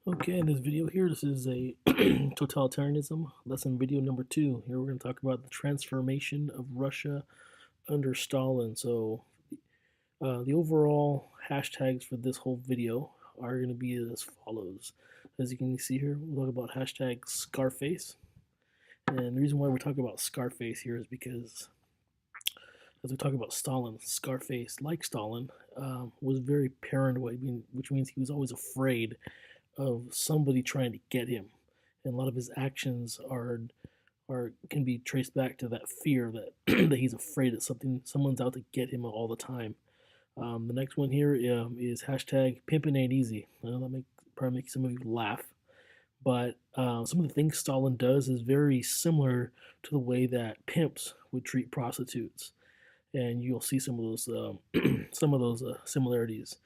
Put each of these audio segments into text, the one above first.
Okay, in this video here, this is a totalitarianism lesson video number 2. Here we're going to talk about the transformation of Russia under Stalin. So the overall hashtags for this whole video are going to be as follows. As you can see here, we'll talk about hashtag Scarface. And the reason why we're talking about Scarface here is because as we talk about Stalin, Scarface, like Stalin, was very paranoid, which means he was always afraid of somebody trying to get him, and a lot of his actions are can be traced back to that fear that that he's afraid that someone's out to get him all the time. The next one here is hashtag pimpin' ain't easy. I know that probably make some of you laugh, but some of the things Stalin does is very similar to the way that pimps would treat prostitutes, and you'll see some of those similarities.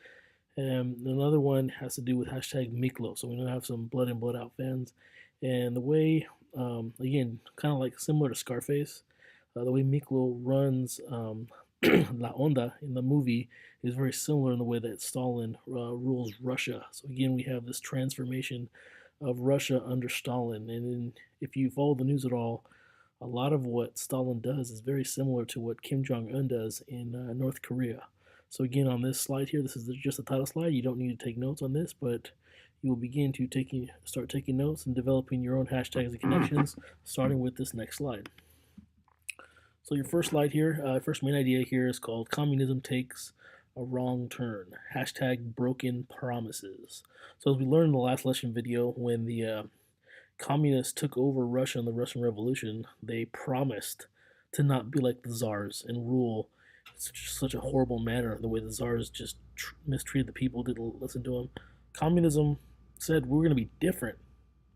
And another one has to do with hashtag Miklo. So we know have some blood in, blood out fans. And the way, again, kind of like similar to Scarface, the way Miklo runs La Onda in the movie is very similar in the way that Stalin rules Russia. So again, we have this transformation of Russia under Stalin. If you follow the news at all, a lot of what Stalin does is very similar to what Kim Jong-un does in North Korea. So again, on this slide here, this is just a title slide. You don't need to take notes on this, but you will begin to start taking notes and developing your own hashtags and connections, starting with this next slide. So your first slide here, first main idea here is called Communism Takes a Wrong Turn. Hashtag Broken Promises. So as we learned in the last lesson video, when the communists took over Russia in the Russian Revolution, they promised to not be like the czars and rule such a horrible manner. The way the czars just mistreated the people, didn't listen to them. Communism said we're going to be different,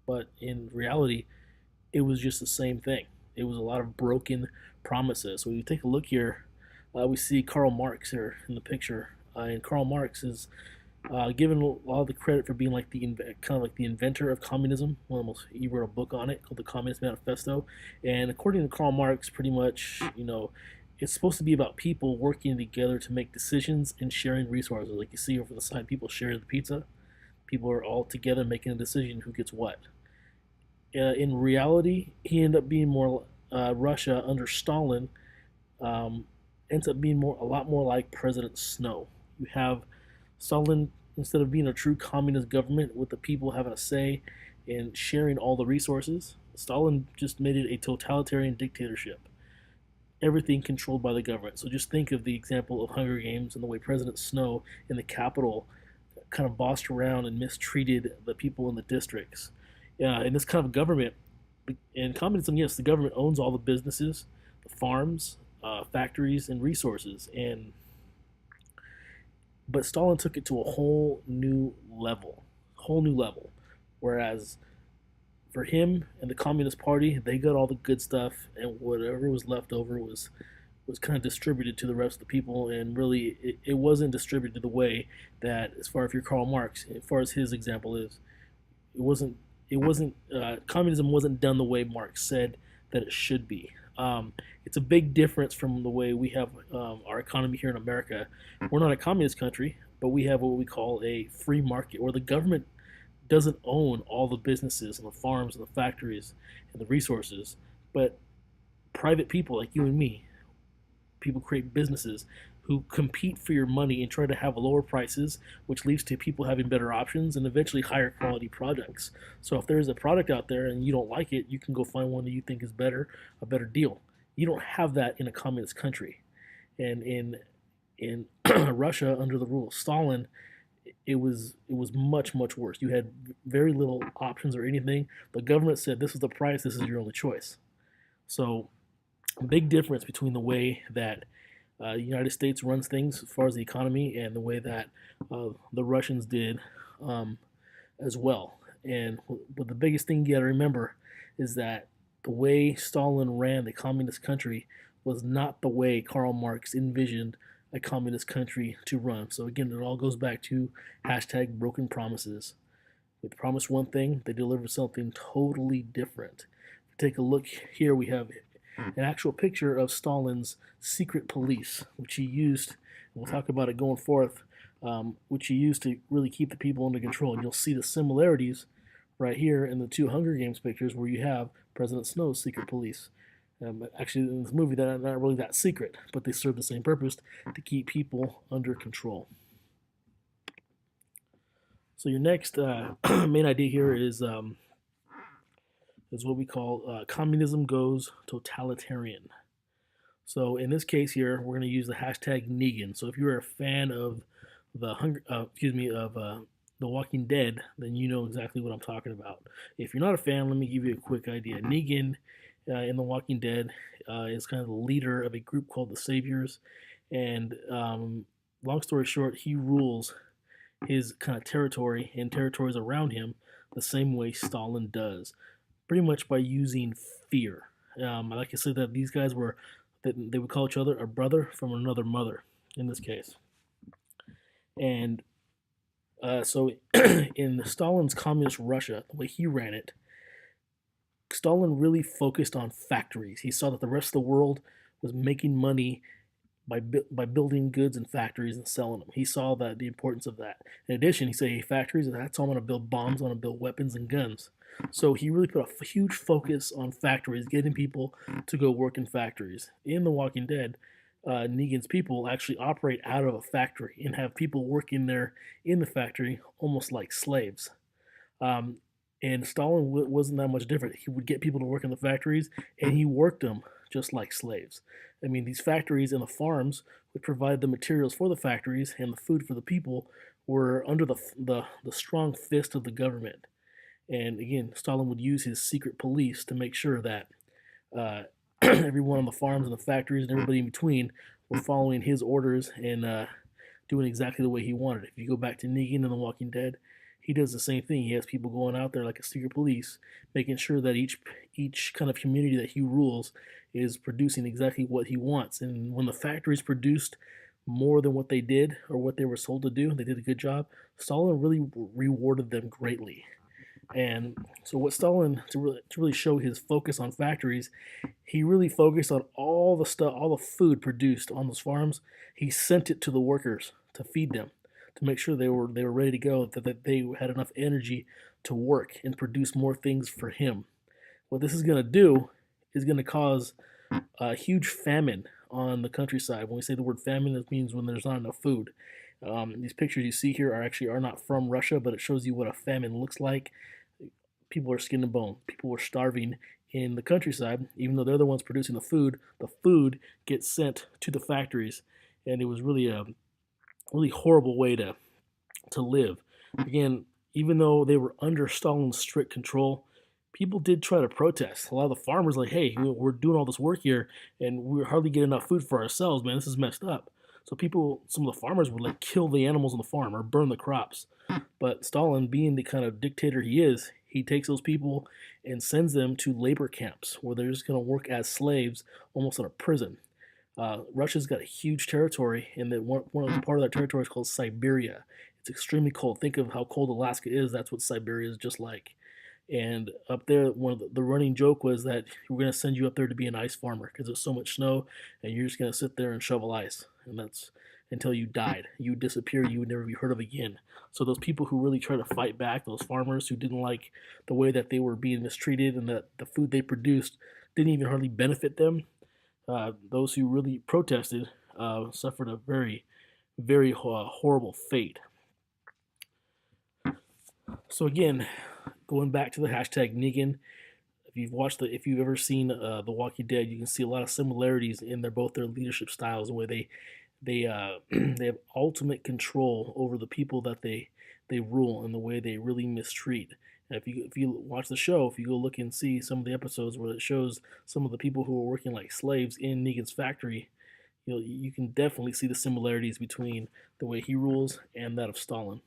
but in reality, it was just the same thing. It was a lot of broken promises. So when you take a look here, we see Karl Marx here in the picture, and Karl Marx is given a lot of the credit for being like kind of like the inventor of communism. He wrote a book on it called the Communist Manifesto, and according to Karl Marx, pretty much, it's supposed to be about people working together to make decisions and sharing resources. Like you see over the side, people share the pizza. People are all together making a decision who gets what. In reality, he ended up being more Russia under Stalin. Ends up being a lot more like President Snow. You have Stalin, instead of being a true communist government with the people having a say and sharing all the resources, Stalin just made it a totalitarian dictatorship. Everything controlled by the government. So just think of the example of Hunger Games and the way President Snow in the capital kind of bossed around and mistreated the people in the districts. In this kind of government, in communism, yes, the government owns all the businesses, the farms, factories, and resources. But Stalin took it to a whole new level, Whereas for him and the Communist Party, they got all the good stuff, and whatever was left over was kind of distributed to the rest of the people, and really it wasn't distributed the way that, as far as your Karl Marx, as far as his example is, it wasn't communism wasn't done the way Marx said that it should be. It's a big difference from the way we have our economy here in America. We're not a communist country, but we have what we call a free market, where the government doesn't own all the businesses and the farms and the factories and the resources, but private people like you and me, people create businesses who compete for your money and try to have lower prices, which leads to people having better options and eventually higher quality products. So if there's a product out there and you don't like it, you can go find one that you think is better, a better deal. You don't have that in a communist country. And in Russia, under the rule of Stalin, it was much worse. You had very little options or anything. The government said, this is the price, this is your only choice. So a big difference between the way that the United States runs things as far as the economy and the way that the Russians did as well. But the biggest thing you got to remember is that the way Stalin ran the communist country was not the way Karl Marx envisioned a communist country to run. So again, it all goes back to hashtag broken promises. They promised one thing, they delivered something totally different. Take a look here. We have an actual picture of Stalin's secret police, which he used. And we'll talk about it going forth. which he used to really keep the people under control. And you'll see the similarities right here in the two Hunger Games pictures where you have President Snow's secret police. Actually, in this movie, they're not really that secret, but they serve the same purpose to keep people under control. So your next main idea here is what we call communism goes totalitarian. So in this case here, we're going to use the hashtag Negan. So if you're a fan of The Walking Dead, then you know exactly what I'm talking about. If you're not a fan, let me give you a quick idea. Negan in The Walking Dead is kind of the leader of a group called the Saviors, and long story short, he rules his kind of territory and territories around him the same way Stalin does, pretty much by using fear. Like I said, that these guys were that they would call each other a brother from another mother in this case, and so in Stalin's communist Russia, the way he ran it, Stalin really focused on factories. He saw that the rest of the world was making money by building goods and factories and selling them. He saw that the importance of that. In addition, he said, "Hey, factories, that's how I'm going to build bombs. I'm going to build weapons and guns." So he really put a huge focus on factories, getting people to go work in factories. In The Walking Dead, Negan's people actually operate out of a factory and have people working there in the factory almost like slaves. Um, and Stalin wasn't that much different. He would get people to work in the factories, and he worked them just like slaves. I mean, these factories and the farms would provide the materials for the factories, and the food for the people were under the strong fist of the government. And again, Stalin would use his secret police to make sure that uh, everyone on the farms and the factories and everybody in between were following his orders and doing exactly the way he wanted. If you go back to Negan in The Walking Dead, he does the same thing. He has people going out there like a secret police, making sure that each kind of community that he rules is producing exactly what he wants. And when the factories produced more than what they did or what they were sold to do, they did a good job. Stalin really rewarded them greatly. And so, what Stalin to really show his focus on factories, he really focused on all the stuff, all the food produced on those farms. He sent it to the workers to feed them, to make sure they were ready to go, that they had enough energy to work and produce more things for him. What this is going to do is going to cause a huge famine on the countryside. When we say the word famine, that means when there's not enough food. These pictures you see here are not from Russia, but it shows you what a famine looks like. People are skin and bone. People were starving in the countryside, even though they're the ones producing the food. The food gets sent to the factories, and it was really a really horrible way to live. Again, even though they were under Stalin's strict control, people did try to protest. A lot of the farmers like, "Hey, we're doing all this work here, and we hardly get enough food for ourselves. Man, this is messed up." So some of the farmers would like kill the animals on the farm or burn the crops. But Stalin, being the kind of dictator he is, he takes those people and sends them to labor camps where they're just going to work as slaves, almost in a prison. Russia's got a huge territory, and that one of part of that territory is called Siberia. It's extremely cold. Think of how cold Alaska is. That's what Siberia is just like. And up there, one of the running joke was that we're going to send you up there to be an ice farmer because there's so much snow, and you're just going to sit there and shovel ice, and that's until you died. You would disappear. You would never be heard of again. So those people who really try to fight back, those farmers who didn't like the way that they were being mistreated and that the food they produced didn't even hardly benefit them, those who really protested suffered a very, very horrible fate. So again, going back to the hashtag Negan, if you've ever seen The Walking Dead, you can see a lot of similarities in both their leadership styles, the way they they have ultimate control over the people that they rule, and the way they really mistreat. And if you watch the show, if you go look and see some of the episodes where it shows some of the people who are working like slaves in Negan's factory, you can definitely see the similarities between the way he rules and that of Stalin.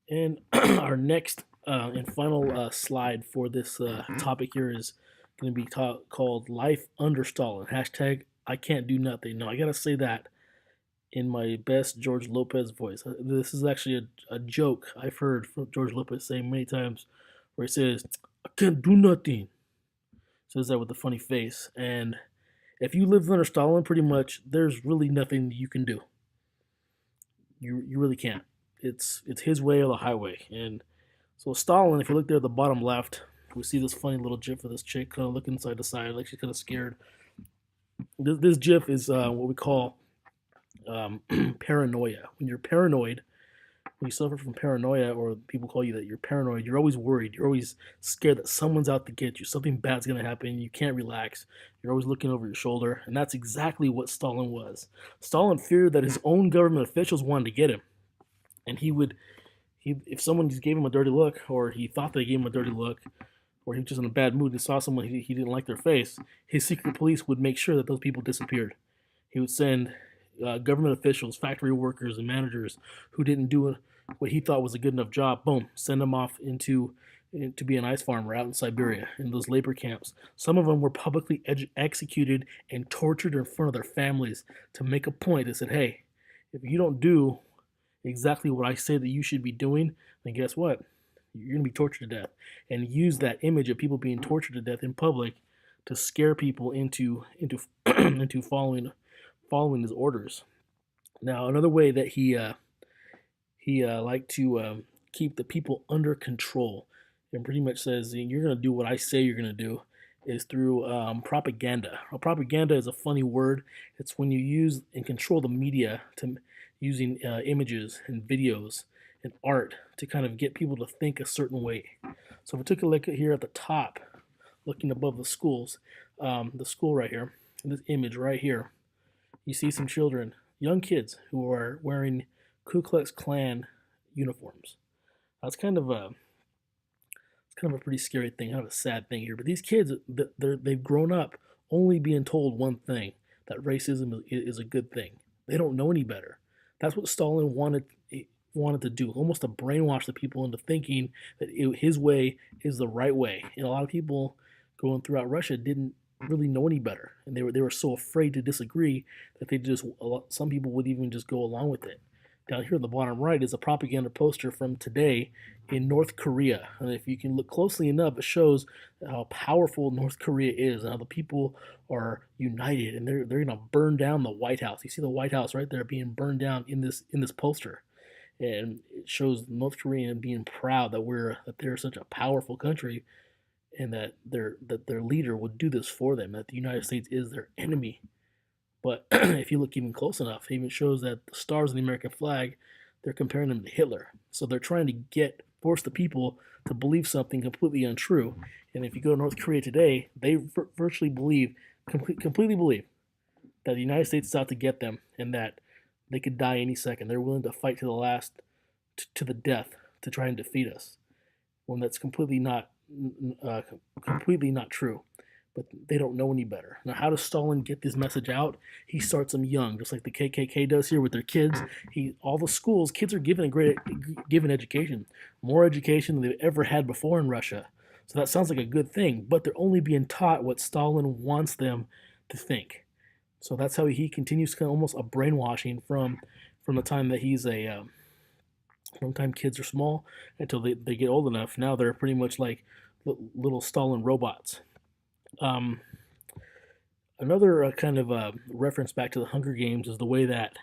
And our next and final slide for this topic here is going to be called Life Under Stalin. Hashtag I can't do nothing. No, I got to say that in my best George Lopez voice. This is actually a joke I've heard from George Lopez saying many times where he says, I can't do nothing. Says that with a funny face. And if you lived under Stalin, pretty much there's really nothing you can do. You really can't. It's his way or the highway. And so Stalin, if you look there at the bottom left, we see this funny little gif of this chick kind of looking side to side, like she's kind of scared. This gif is what we call paranoia. When you're paranoid, when you suffer from paranoia, or people call you that you're paranoid, you're always worried. You're always scared that someone's out to get you. Something bad's going to happen. You can't relax. You're always looking over your shoulder. And that's exactly what Stalin was. Stalin feared that his own government officials wanted to get him. And if someone just gave him a dirty look, or he thought they gave him a dirty look, or he was just in a bad mood and saw someone he didn't like their face, his secret police would make sure that those people disappeared. He would send government officials, factory workers, and managers who didn't do what he thought was a good enough job. Boom, send them off to be an ice farmer out in Siberia in those labor camps. Some of them were publicly executed and tortured in front of their families to make a point that said, "Hey, if you don't do exactly what I say that you should be doing, then guess what? You're going to be tortured to death." And use that image of people being tortured to death in public to scare people into following his orders. Now, another way that he liked to keep the people under control, and pretty much says you're going to do what I say you're going to do, is through propaganda. Now, propaganda is a funny word. It's when you use and control the media to using images and videos and art to kind of get people to think a certain way. So if we took a look at here at the top, looking above the school right here, this image right here, you see some children, young kids, who are wearing Ku Klux Klan uniforms. That's kind of a pretty scary thing, kind of a sad thing here. But these kids, they've grown up only being told one thing, that racism is a good thing. They don't know any better. That's what Stalin wanted to do, almost to brainwash the people into thinking that his way is the right way. And a lot of people going throughout Russia didn't really know any better, and they were so afraid to disagree that some people would even just go along with it. Down here at the bottom right is a propaganda poster from today in North Korea. And if you can look closely enough, it shows how powerful North Korea is and how the people are united, and they're going to burn down the White House. You see the White House right there being burned down in this poster. And it shows North Korea being proud that they're such a powerful country, and that their leader would do this for them, that the United States is their enemy. But if you look even close enough, it even shows that the stars in the American flag, they're comparing them to Hitler. So they're trying to force the people to believe something completely untrue. And if you go to North Korea today, they virtually completely believe that the United States is out to get them, and that they could die any second. They're willing to fight to the last, to the death, to try and defeat us. When that's completely not true. But they don't know any better. Now, how does Stalin get this message out? He starts them young, just like the KKK does here with their kids. All the schools, kids are given education, more education than they've ever had before in Russia. So that sounds like a good thing, but they're only being taught what Stalin wants them to think. So that's how he continues, kind of almost a brainwashing from the time that from the time kids are small until they get old enough. Now they're pretty much like little Stalin robots. Um, Another kind of reference back to the Hunger Games is the way that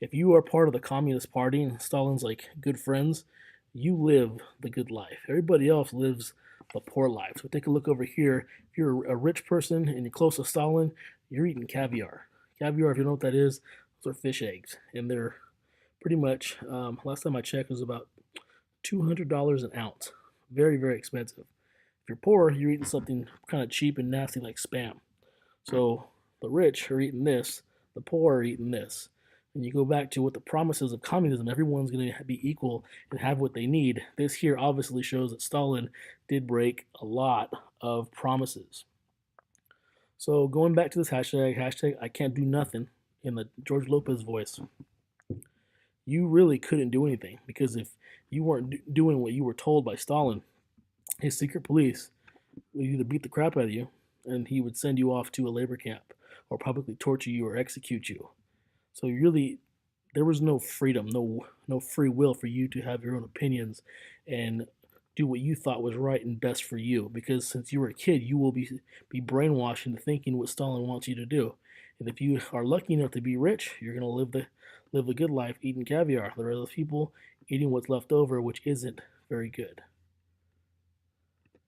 if you are part of the Communist Party and Stalin's like good friends, you live the good life. Everybody else lives the poor life. So take a look over here. If you're a rich person and you're close to Stalin, you're eating caviar. Caviar, if you know what that is, those are fish eggs, and they're pretty much. Last time I checked, it was about $200 an ounce. Very, very expensive. If you're poor, you're eating something kind of cheap and nasty like Spam. So the rich are eating this, the poor are eating this. And you go back to what the promises of communism, everyone's going to be equal and have what they need. This here obviously shows that Stalin did break a lot of promises. So going back to this hashtag I can't do nothing in the George Lopez voice, you really couldn't do anything, because if you weren't doing what you were told by Stalin, his secret police would either beat the crap out of you, and he would send you off to a labor camp, or publicly torture you or execute you. So really, there was no freedom, no free will for you to have your own opinions and do what you thought was right and best for you. Because since you were a kid, you will be brainwashed into thinking what Stalin wants you to do. And if you are lucky enough to be rich, you're going to live live a good life eating caviar. The rest of those people eating what's left over, which isn't very good.